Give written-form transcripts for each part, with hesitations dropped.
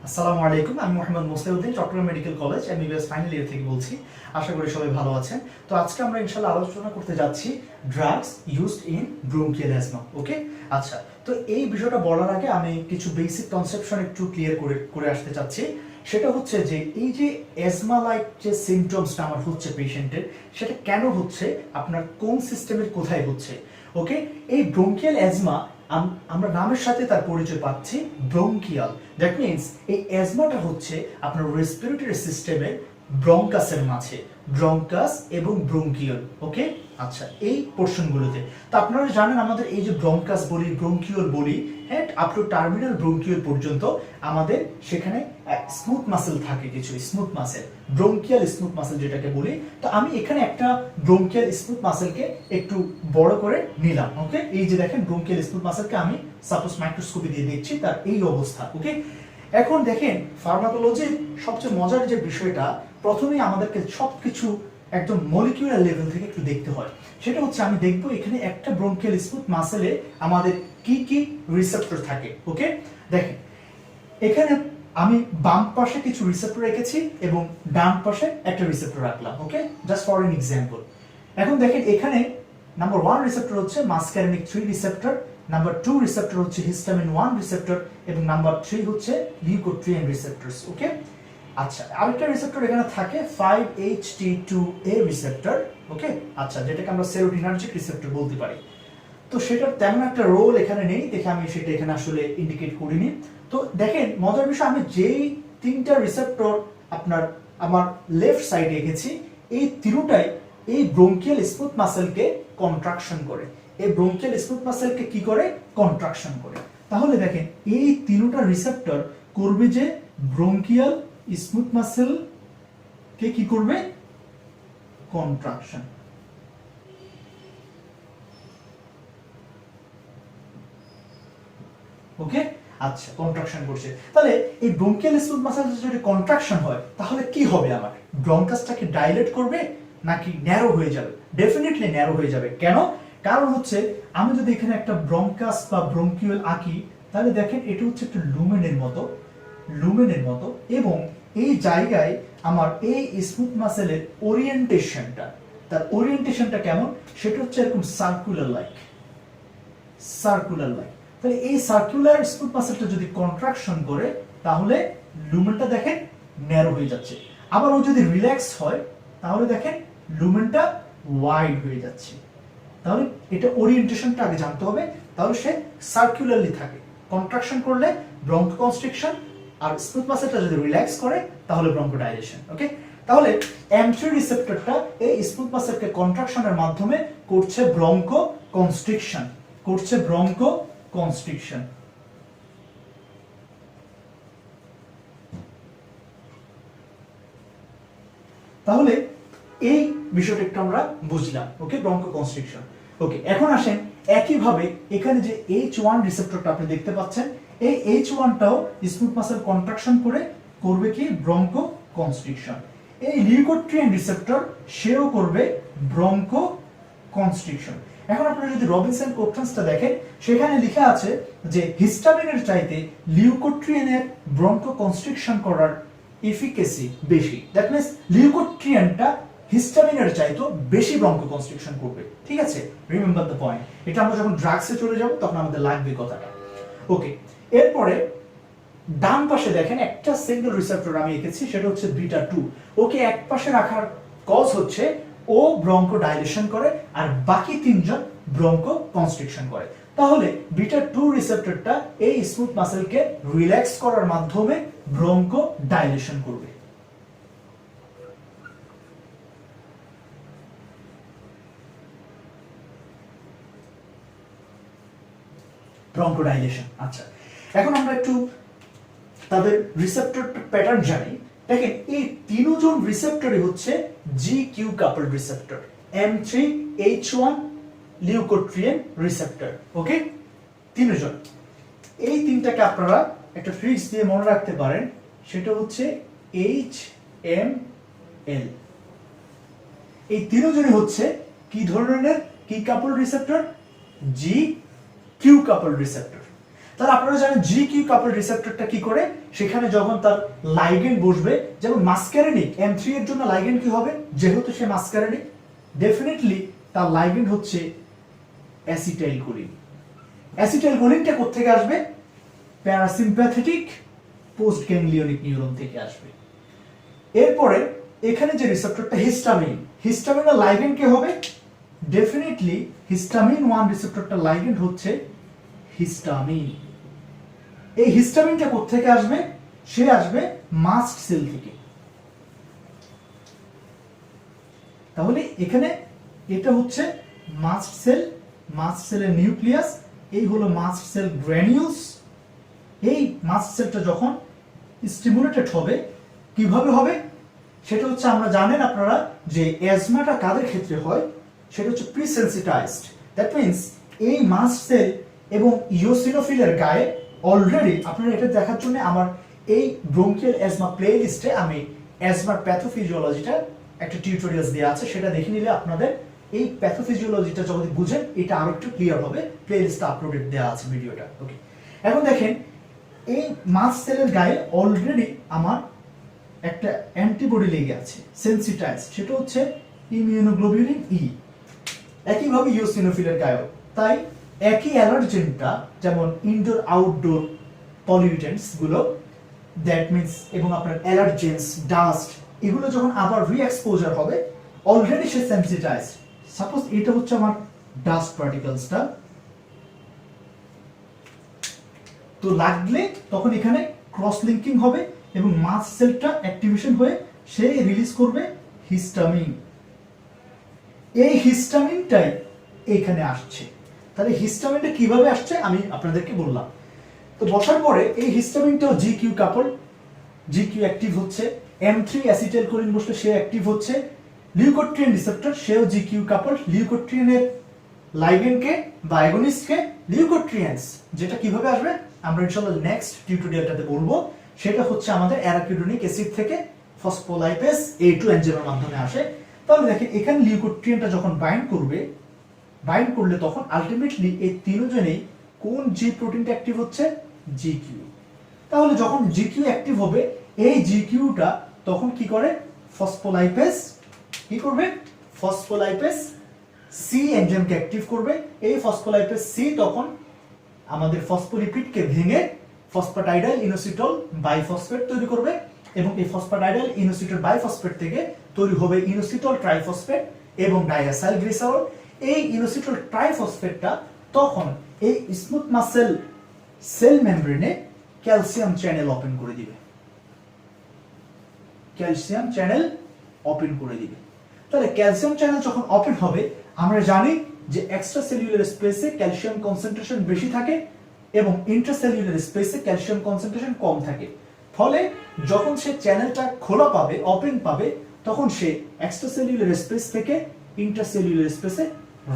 আসসালামু আলাইকুম, আমি Mohammad Chittagong medical college MBBS final year থেকে বলছি। আশা করি সবাই ভালো আছেন। তো আজকে আমরা ইনশাআল্লাহ আলোচনা করতে যাচ্ছি drugs used in bronchial asthma. Okay, আচ্ছা, তো এই বিষয়টা বলার আগে আমি কিছু বেসিক কনসেপশন একটু ক্লিয়ার করে আসতে চাচ্ছি। সেটা হচ্ছে যে এই যে অ্যাজমা লাইক যে সিমটমসটা আমার হচ্ছে পেশেন্টের, সেটা কেন হচ্ছে, আপনার কোন সিস্টেমের কোথায় হচ্ছে। ওকে, এই ব্রঙ্কিয়াল অ্যাজমা আমরা নামের সাথে তার পরিচয় পাচ্ছি ব্রঙ্কিয়াল। দ্যাট মিনস এই অ্যাজমাটা হচ্ছে আপনার রেসপিরেটরি সিস্টেমের ব্রঙ্কাসের মাঝে, ব্রঙ্কাস এবং ব্রঙ্কিয়াল। ওকে, আচ্ছা, এই পোর্শনগুলোতে তো আপনারা জানেন আমাদের এই যে ব্রঙ্কাস বলি, ব্রঙ্কিওল বলি, হ্যাঁ, আপ টু টার্মিনাল ব্রঙ্কিওল পর্যন্ত আমাদের সেখানে স্মুথ মাসেল থাকে, কিছু smooth muscle, bronchial smooth muscle যেটাকে বলি। তো আমি এখানে একটা ব্রঙ্কিয়াল স্মুথ মাসেলকে একটু বড় করে নিলাম। ওকে, এই যে দেখেন ব্রঙ্কিয়াল স্মুথ মাসেলকে আমি সাপোজ মাইক্রোস্কোপে দিয়ে দেখছি, তার এই অবস্থা। ওকে, এখন দেখেন ফার্মাকোলজির সবচেয়ে মজার যে বিষয়টা, প্রথমেই আমাদেরকে সবকিছু একদম মলিকিউলার লেভেল থেকে একটু দেখতে হয়। সেটা হচ্ছে আমি দেখবো এখানে একটা ব্রঙ্কিয়াল স্মুথ মাসেলে আমাদের কি কি রিসেপ্টর থাকে। ওকে, দেখেন এখানে আমি বাম পাশে কিছু রিসেপ্টর রেখেছি এবং ডান পাশে একটা রিসেপ্টর রাখলাম। ওকে, জাস্ট ফর এন এক্সাম্পল। এখন দেখেন এখানে নাম্বার 1 রিসেপ্টর হচ্ছে মাসকারিনিক 3 রিসেপ্টর, নাম্বার 2 রিসেপ্টর হচ্ছে হিস্টামিন 1 রিসেপ্টর এবং নাম্বার 3 হচ্ছে লিউকোট্রিয়েন রিসেপ্টরস। ওকে, আচ্ছা, আরেকটা রিসেপ্টর এখানে থাকে 5-HT2A রিসেপ্টর। ওকে, আচ্ছা, যেটাকে আমরা সেরোটিনার্জিক রিসেপ্টর বলতে পারি। তো সেটার তেমন একটা রোল এখানে নেই, দেখে আমি সেটা এখানে আসলে ইন্ডিকেট করিনি। তো দেখেন মজার বিষয়, আমি যেই তিনটা রিসেপ্টর আমার লেফট সাইডে রেখেছি, এই তিনটাই এই ব্রঙ্কিয়াল স্মুথ মাসেলকে কন্ট্রাকশন করে। এই ব্রঙ্কিয়াল স্মুথ মাসেলকে কি করে? কন্ট্রাকশন করে। তাহলে দেখেন এই তিনটা রিসেপ্টর করবে যে ব্রঙ্কিয়াল স্মুথ মাসেল কে কি করবে? কন্ট্রাকশন। ওকে, আচ্ছা, কন্ট্রাকশন করছে। তাহলে এই ব্রঙ্কিয়াল স্মুথ মাসেল যদি কন্ট্রাকশন হয় তাহলে কি হবে? আমার ব্রঙ্কাসটাকে ডাইলেট করবে নাকি ন্যারো হয়ে যাবে? ডেফিনেটলি ন্যারো হয়ে যাবে। কেন? কারণ হচ্ছে আমি যদি এখানে একটা ব্রঙ্কাস বা ব্রঙ্কিউল আঁকি, তাহলে দেখেন এটা হচ্ছে একটা লুমেনের মতো এবং এই জায়গায় আমার এই স্মুথ মাসেলের তার ওরিয়েন্টেশনটা কেমন? সেটা হচ্ছে এরকম সার্কুলার লাইক। তাহলে এই সার্কুলার স্মুথ মাসেলটা যদি কন্ট্রাকশন করে তাহলে লুমেনটা দেখেন ন্যারো হয়ে যাচ্ছে। আবার ও যদি রিল্যাক্স হয় তাহলে দেখেন লুমেনটা ওয়াইড হয়ে যাচ্ছে। তাহলে এটা ওরিয়েন্টেশনটা আগে জানতে হবে। তাহলে সে সার্কুলারলি থাকে। কন্ট্রাকশন করলে ব্রঙ্কোকনস্ট্রিকশন, আর স্মুথ মাসেলটা যদি রিল্যাক্স করে তাহলে ব্রঙ্কোডাইলেশন। ওকে, তাহলে M3 রিসেপ্টরটা এই স্মুথ মাসেলকে কন্ট্রাকশনের মাধ্যমে করছে ব্রঙ্কোকনস্ট্রিকশন। তাহলে এই বিষয়টা একটু আমরা বুঝলাম। ওকে, ব্রঙ্কোকনস্ট্রিকশন। ওকে, এখন আসেন একইভাবে এখানে যে H1 রিসেপ্টরটা আপনি দেখতে পাচ্ছেন, এই H1টাও স্মুথ মাসেল কন্ট্রাকশন করে করবে কি? ব্রঙ্কোকনস্ট্রিকশন। এই লিউকোট্রিয়েন রিসেপ্টর সেও করবে ব্রঙ্কোকনস্ট্রিকশন। এখন আপনারা যদি রবিনসন কোট্রান্সটা দেখেন, সেখানে লেখা আছে যে হিস্টামিনের চাইতে লিউকোট্রিয়েনের ব্রঙ্কোকনস্ট্রিকশন করার এফিকেসি বেশি। দ্যাট মিন্স লিউকোট্রিয়েনটা হিস্টামিনের চাইতেও বেশি ব্রঙ্কোকনস্ট্রিকশন করবে। ঠিক আছে, রিমেম্বার দ্য পয়েন্ট। এটা আমরা যখন ড্রাগসে চলে যাব তখন আমাদের লাগবে কথাটা। ওকে, এরপরে ডান পাশে দেখেন একটা সিঙ্গেল রিসেপ্টর আমি এঁকেছি, সেটা হচ্ছে বিটা 2। ওকে এক পাশে রাখার কজ হচ্ছে ও ব্রঙ্কোডাইলেশন করে আর বাকি তিনজন ব্রঙ্কোকনস্ট্রিকশন করে। তাহলে বিটা 2 রিসেপ্টরটা এই স্মুথ মাসেলকে রিল্যাক্স করার মাধ্যমে ব্রঙ্কোডাইলেশন করবে। ব্রঙ্কোডাইলেশন। আচ্ছা, এখন আমরা একটু তাদের রিসেপ্টর প্যাটার্ন জানি। দেখেন এই তিনজন রিসেপ্টরই হচ্ছে GQ কাপল রিসেপ্টর, M3H1 লিউকোট্রিয়েন রিসেপ্টর। ওকে, তিনজন। এই তিনটাকে আপনারা একটা ট্রিক্স দিয়ে মনে রাখতে পারেন, সেটা হচ্ছে HML। এই তিনজনই হচ্ছে কি ধরনের? কি কাপল রিসেপ্টর? GQ কাপল রিসেপ্টর। তাহলে আপনারা জানেন জি কিউ কাপল রিসেপ্টরটা কি করে, সেখানে যখন তার লাইগেন্ড বসবে, যেমন মাস্কারেনিক M3 এর জন্য লাইগেন্ড কি হবে, যেহেতু সে মাস্কারেনিক ডেফিনেটলি তার লাইগেন্ড হচ্ছে অ্যাসিটাইলকোলিন। অ্যাসিটাইলকোলিনটা কোথা থেকে আসবে, প্যারাসিম্প্যাথেটিক পোস্ট গ্যাংলিয়নিক নিউরন থেকে আসবে। এরপরে এখানে যে রিসেপ্টরটা হিস্টামিন, হিস্টামিনের লাইগেন্ড কি হবে, ডেফিনেটলি হিস্টামিন 1 রিসেপ্টরটা লাইগেন্ড হচ্ছে হিস্টামিন। এই হিস্টামিনটা কোথা থেকে আসবে, সে আসবে মাস্ট সেল থেকে। তাহলে এখানে এটা হচ্ছে মাস্ট সেল, মাস্ট সেলের নিউক্লিয়াস, এই হলো মাস্ট সেল গ্র্যানিউলস। এই মাস্ট সেলটা যখন স্টিমুলেটেড হবে, কিভাবে হবে সেটা হচ্ছে, আমরা জানেন আপনারা যে অ্যাজমাটা কাদের ক্ষেত্রে হয়, সেটা হচ্ছে প্রিসেন্সিটাইজড। দ্যাট মিন্স এই মাস্ট সেল এবং ইওসিনোফিলের গায়ে অলরেডি, আপনারা এটা দেখার জন্য আমার এই ব্রঙ্কিয়াল অ্যাজমা প্লে লিস্টে আমি অ্যাজমার প্যাথোফিজিওলজিটা একটা টিউটোরিয়ালস দেওয়া আছে, সেটা দেখে নিলে আপনাদের এই প্যাথোফিজিওলজিটা যদি বুঝেন এটা আরো একটু ক্লিয়ার হবে। প্লে লিস্টে আপলোডেড দেওয়া আছে ভিডিওটা। ওকে, এখন দেখেন এই মাস্ট সেলের গায়ে অলরেডি আমার একটা অ্যান্টিবডি লেগে আছে, সেন্সিটাইজ, সেটা হচ্ছে ইমিউনোগ্লোবিউলিন ই। একইভাবে ইওসিনোফিলের গায়েও তাই একই অ্যালার্জেনটা, যেমন ইনডোর আউটডোর পলিউটেন্টস গুলো, দ্যাট মিন্স এবং আপনার অ্যালার্জেন্স, ডাস্ট, এগুলো যখন আবার রি-এক্সপোজার হবে, অলরেডি সে সেন্সিটাইজ। সাপোজ এটা হচ্ছে আমার ডাস্ট পার্টিকেলসটা, তো লাগলে তখন এখানে ক্রস লিঙ্কিং হবে এবং মাস্ট সেলটা অ্যাক্টিভেশন হয়ে সে রিলিজ করবে হিস্টামিন। এই হিস্টামিনটাই এখানে আসছে। তাহলে হিস্টামিনটা কিভাবে আসছে আমি আপনাদেরকে বললাম। তো বসার পরে এই হিস্টামিনটাও জি কিউ কাপল, জি কিউ অ্যাক্টিভ হচ্ছে, M3 অ্যাসিটাইলকোলিন বসলে সে অ্যাক্টিভ হচ্ছে, লিউকোট্রিয়েন রিসেপ্টর সেও জি কিউ কাপল, লিউকোট্রিয়েনের লাইগেন্ডকে বা অ্যাগনিস্টকে লিউকোট্রিয়েন্স, যেটা কিভাবে আসবে আমরা ইনশাআল্লাহ নেক্সট টিউটোরিয়ালটাতে বলবো। সেটা হচ্ছে আমাদের অ্যারাকিডোনিক অ্যাসিড থেকে ফসফোলাইপেজ A2 এনজাইমের মাধ্যমে আসে। তাহলে দেখেন এখানে লিউকোট্রিয়েনটা যখন বাইন্ড করবে, বাইন্ড করলে তখন আলটিমেটলি এই তিনজনেই কোন জি প্রোটিনটা অ্যাক্টিভ হচ্ছে, জি কিউ। তাহলে যখন জি কিউ অ্যাক্টিভ হবে, এই জি কিউটা তখন কি করে, ফসফোলাইপেজ কি করবে, ফসফোলাইপেজ সি এনজাইমকে অ্যাক্টিভ করবে। এই ফসফোলাইপেজ সি তখন আমাদের ফসফোলিপিডকে ভেঙে ফসফাটাইডাইল ইনোসিটল বাইফসফেট তৈরি করবে এবং এই ফসফাটাইডাইল ইনোসিটল বাইফসফেট থেকে তৈরি হবে ইনোসিটল ট্রাইফসফেট এবং ডাইঅ্যাসাইল গ্লিসারল। এই ইনোসিটল ট্রাইফসফেটটা তখন এই স্মুথ মাসেল সেল মেমব্রেনে ক্যালসিয়াম চ্যানেল ওপেন করে দিবে, ক্যালসিয়াম চ্যানেল ওপেন করে দিবে। তাহলে ক্যালসিয়াম চ্যানেল যখন ওপেন হবে, আমরা জানি যে এক্সট্রাসেলুলার স্পেসে ক্যালসিয়াম কনসেন্ট্রেশন বেশি থাকে এবং ইন্ট্রাসেলুলার স্পেসে ক্যালসিয়াম কনসেন্ট্রেশন কম থাকে। ফলে যখন সে চ্যানেলটা খোলা পাবে, ওপেন পাবে, তখন সে এক্সট্রাসেলুলার স্পেস থেকে ইন্ট্রাসেলুলার স্পেসে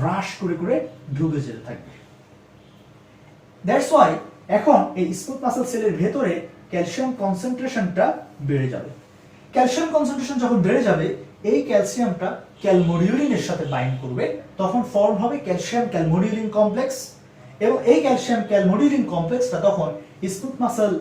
হ্রাস করে করে ঢুকে যেতে থাকবে। দ্যাটস ওয়াই এখন এই স্মুথ মাসল সেলের ভেতরে ক্যালসিয়াম কনসেন্ট্রেশনটা বেড়ে যাবে। ক্যালসিয়াম কনসেন্ট্রেশন যখন বেড়ে যাবে, এই ক্যালসিয়ামটা ক্যালমোডিউলিনের সাথে বাইন্ড করবে, তখন ফর্ম হবে ক্যালসিয়াম ক্যালমোডিউলিন কমপ্লেক্স এবং এই ক্যালসিয়াম ক্যালমোডিউলিন কমপ্লেক্সটা তখন স্মুথ মাসল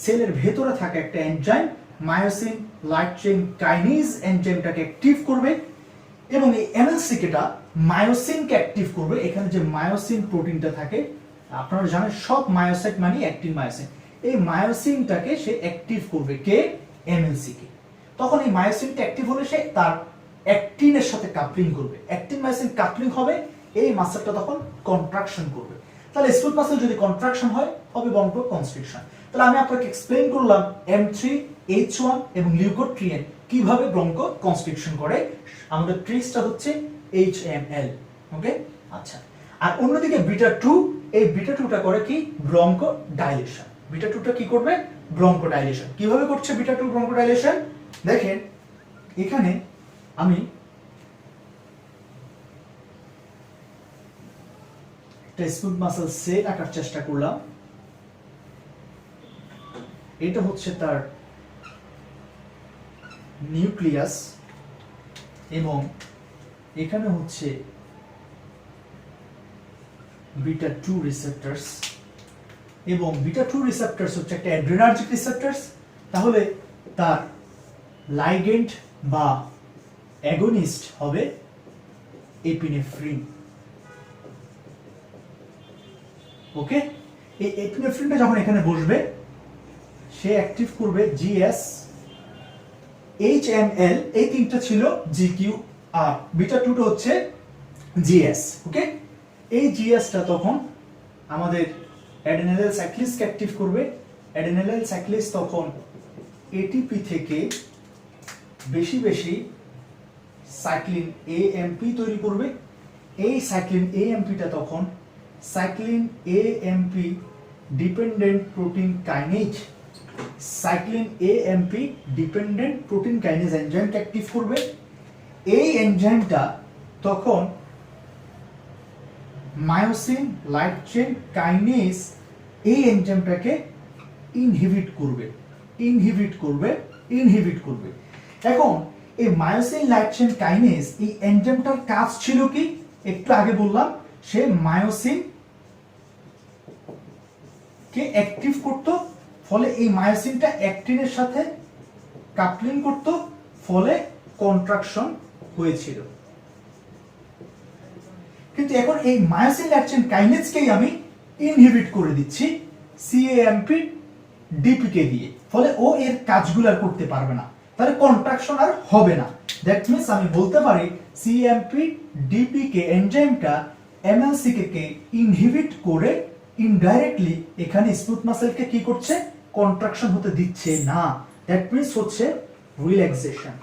সেলের ভেতরে থাকা একটা enzyme myosin light chain kinase এনজাইমটাকে অ্যাক্টিভ করবে এবং এই এমএলসিকেটা মায়োসিনকে অ্যাক্টিভ করবে। এখানে যে মায়োসিন প্রোটিনটা থাকে, আপনারা জানেন সব মায়োসাইট মানে অ্যাক্টিন মায়োসিন, এই মায়োসিনটাকে সে অ্যাক্টিভ করবে কে, এমএলসি কে। তখন এই মায়োসিনটা অ্যাক্টিভ হলে সে তার অ্যাক্টিনের সাথে কাপলিং করবে, অ্যাক্টিন মায়োসিন কাপলিং হবে, এই মাসলটা তখন কন্ট্রাকশন করবে। তাহলে স্মুথ মাসল যদি কন্ট্রাকশন হয়, হবে বঙ্কো কনস্ট্রিকশন। তাহলে আমি আপনাকে এক্সপ্লেইন করলাম M3, H1 এবং লিউকোট্রিয়েন কিভাবে ব্রঙ্কো কনস্ট্রিকশন করে। আমাদের ট্রিক্সটা হচ্ছে HML। ওকে, আচ্ছা। আর অন্যদিকে বিটা 2, এই বিটা 2টা করে কি, ব্রঙ্কো ডাইলেশন। বিটা 2টা কি করবে, ব্রঙ্কো ডাইলেশন। কিভাবে করছে বিটা 2 ব্রঙ্কো ডাইলেশন, দেখেন এখানে আমি একটা স্মুথ মাসল সেল আঁকার চেষ্টা করলাম। এটা হচ্ছে তার নিউক্লিয়াস এবং এখানে হচ্ছে বিটা 2 রিসেপ্টরস এবং বিটা 2 রিসেপ্টরস হচ্ছে একটা অ্যাড্রেনার্জিক রিসেপ্টরস, তাহলে তার লাইগেন্ড বা অ্যাগোনিস্ট হবে এপিনেফ্রিন। ওকে, এই এপিনেফ্রিনটা যখন এখানে বসবে সে অ্যাক্টিভ করবে জিএস, এইচএমএল, এই তিনটা ছিল জিকিউ, আর বিটা 2টা হচ্ছে জিএস। ওকে, এই জিএসটা তখন আমাদের অ্যাডেনাইল সাইক্লিসকে অ্যাক্টিভ করবে। অ্যাডেনাইল সাইক্লিস তখন এটিপি থেকে বেশি বেশি সাইক্লিন এএমপি তৈরি করবে। এই সাইক্লিন এএমপিটা তখন cyclic AMP dependent protein kinase, cyclic AMP dependent protein kinase এনজাইমকে অ্যাক্টিভ করবে। এই এনজাইমটা তখন মায়োসিন লাইট চেইন কাইনেজ এই এনজাইমটাকে ইনহিবিট করবে। এখন এই মায়োসিন লাইট চেইন কাইনেজ এই এনজাইমটার কাজ ছিল কি, একটু আগে বললাম, সে মায়োসিন কে অ্যাক্টিভ করত, ফলে এই মায়োসিনটা অ্যাক্টিনের সাথে কাপলিং করত, ফলে কন্ট্রাকশন হয়েছিল। কিন্তু এখন এই মায়োসিন লাইট চেইন কাইনেজকেই আমি ইনহিবিট করে দিচ্ছি সিএএমপি ডিপিকে দিয়ে, ফলে ও এর কাজগুলো আর করতে পারবে না, তাহলে কন্ট্রাকশন আর হবে না। দ্যাট মিন্স আমি বলতে পারি সিএমপি ডিপিকে এনজাইমটা এমএলসিকে কে ইনহিবিট করে ইনডাইরেক্টলি এখানে স্মুথ মাসেলকে কি করছে, কন্ট্রাকশন হতে দিচ্ছে না। দ্যাট মিন্স হচ্ছে রিল্যাক্সেশন।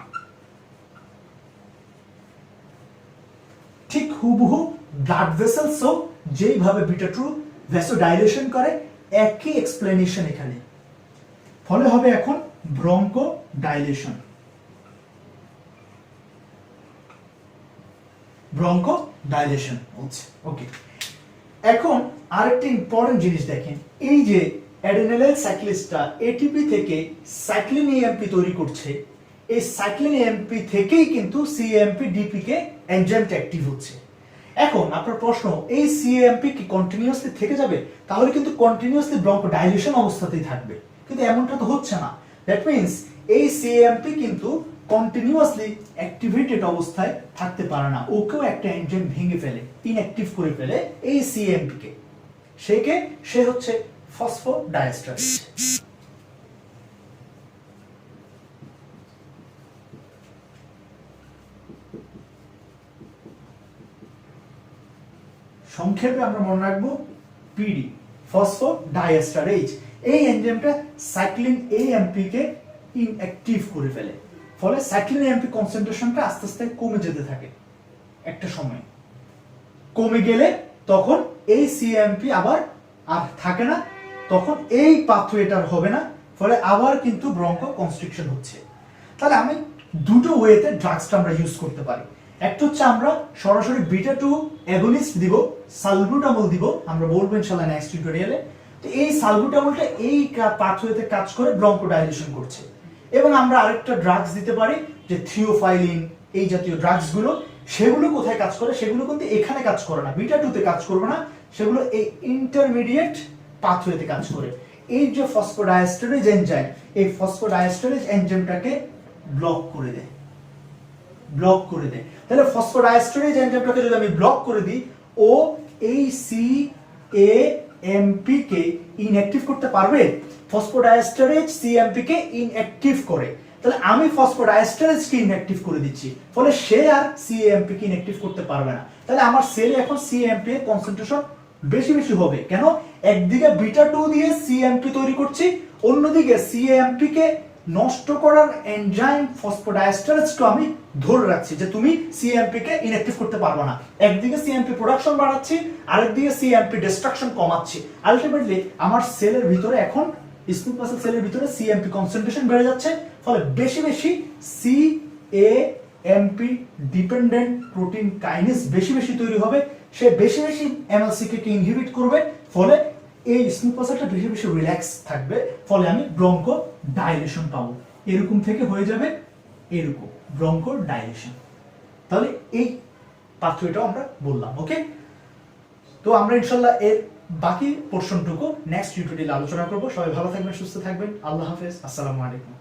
ঠিক হুবহু ব্লাড ভেসেলসও যেইভাবে বিটা 2 ভ্যাসোডাইলেশন করে একই এক্সপ্লেনেশন এখানে, ফলে হবে এখন ব্রঙ্কো ডাইলেশন। হচ্ছে। ওকে, এখন আরেকটা ইম্পর্টেন্ট জিনিস দেখেন, এই যে অ্যাডেনাইল সাইক্লিসটা এটিপি থেকে সাইক্লিন এএমপি তৈরি করছে, এই সাইক্লিন এএমপি থেকেই কিন্তু সিএমপি ডিপিকে এনজাইমটা অ্যাক্টিভ হচ্ছে। এখন আপনার প্রশ্ন, এই সিএমপি কি কন্টিনিউয়াসলি থেকে যাবে? তাহলে কিন্তু কন্টিনিউয়াসলি ব্রঙ্কোডাইলেশন অবস্থাতেই থাকবে, কিন্তু এমনটা তো হচ্ছে না। দ্যাট মিন্স এই সিএমপি কিন্তু কন্টিনিউয়াসলি অ্যাক্টিভেটেড অবস্থায় থাকতে পারে না, ওকেও একটা এনজাইম ভেঙে ফেলে, ইনঅ্যাক্টিভ করে ফেলে এই সিএমপি কে। সে হচ্ছে ফসফোডাইএস্টারেজ। সংক্ষেপে আমরা মনে রাখবো পিডি, ফসফোডাইএস্টারেজ। এই এনজাইমটা সাইক্লিন এএমপি কে ইনঅ্যাক্টিভ করে ফেলে, ফলে সাইক্লিন এএমপি কনসেন্ট্রেশনটা আস্তে আস্তে কমে যেতে থাকে। একটা সময় কমে গেলে তখন এই সিএমপি আবার আর থাকে না, তখন এই পাথওয়েটার হবে না, ফলে আবার কিন্তু ব্রঙ্কো কনস্ট্রিকশন হচ্ছে। তাহলে আমি দুটো ওয়েতে ড্রাগসটা আমরা ইউজ করতে পারি। একটা হচ্ছে আমরা সরাসরি বিটা 2 অ্যাগনিস্ট দিব, সালবুটামল দিব, আমরা বলবো ইনশাআল্লাহ নেক্সট টিউটোরিয়ালে। তো এই সালবুটামলটা এই পাথওয়েতে কাজ করে ব্রঙ্কোডাইলেশন করছে। এবং আমরা আরেকটা ড্রাগস দিতে পারি যে থিওফাইলিন, এই জাতীয় ড্রাগস গুলো, সেগুলো কোথায় কাজ করে? সেগুলো কিন্তু এখানে কাজ করে না, বিটা 2 তে কাজ করবে না, সেগুলো এই ইন্টারমিডিয়েট পাথওয়েতে কাজ করে। এই যে ফসফোডাইএস্টারেজ এনজাইম, এই ফসফোডাইএস্টারেজ এনজাইমটাকে ব্লক করে দেয়। তাহলে ফসফোডাইএস্টারেজ এনজাইমটাকে যদি আমি ব্লক করে দিই, ও এই সিএএমপি কে ইনঅ্যাক্টিভ করতে পারবে। ফসফোডাইএস্টারেজ সিএমপি কে ইনঅ্যাক্টিভ করে, তাহলে আমি ফসফোডাইএস্টারেজ কে ইনঅ্যাক্টিভ করে দিচ্ছি, ফলে সে আর সিএমপি কে ইনঅ্যাক্টিভ করতে পারবে না। তাহলে আমার সেলে এখন সিএমপি এর কনসেন্ট্রেশন বেশি বেশি হবে। কেন? একদিকে বিটা 2 দিয়ে সিএমপি তৈরি করছি, অন্যদিকে সিএমপি কে নষ্ট করার এনজাইম ফসফোডাইএস্টারেজকে আমি ধরে রাখছি যে তুমি সিএমপি কে ইনঅ্যাক্টিভ করতে পারবে না। একদিকে সিএমপি প্রোডাকশন বাড়াচ্ছি, আরেকদিকে সিএমপি ডিস্ট্রাকশন কমাচ্ছি। আলটিমেটলি আমার সেলের ভিতরে এখন স্মুথ মাসেল সেলের ভিতরে সিএমপি কনসেন্ট্রেশন বেড়ে যাচ্ছে, ফলে বেশি বেশি সিএএমপি ডিপেন্ডেন্ট প্রোটিন কাইনেজ বেশি বেশি তৈরি হবে, সে বেশি বেশি এমএলসি কে ইনহিবিট করবে, ফলে এই স্মুথ মাসেলটা বেশি বেশি রিল্যাক্স থাকবে, ফলে আমি ব্রঙ্কো ডাইলেশন পাবো। এরকম থেকে হয়ে যাবে এরকম ব্রঙ্কো ডাইলেশন। তাহলে এই পাথওয়েটাও আমরা বললাম। ওকে, তো আমরা ইনশাআল্লাহ এর বাকি পোর্শনটুকু নেক্সট টিউটোরিয়ালে আলোচনা করব। সবাই ভালো থাকবেন, সুস্থ থাকবেন। আল্লাহ হাফেজ, আসসালামু আলাইকুম।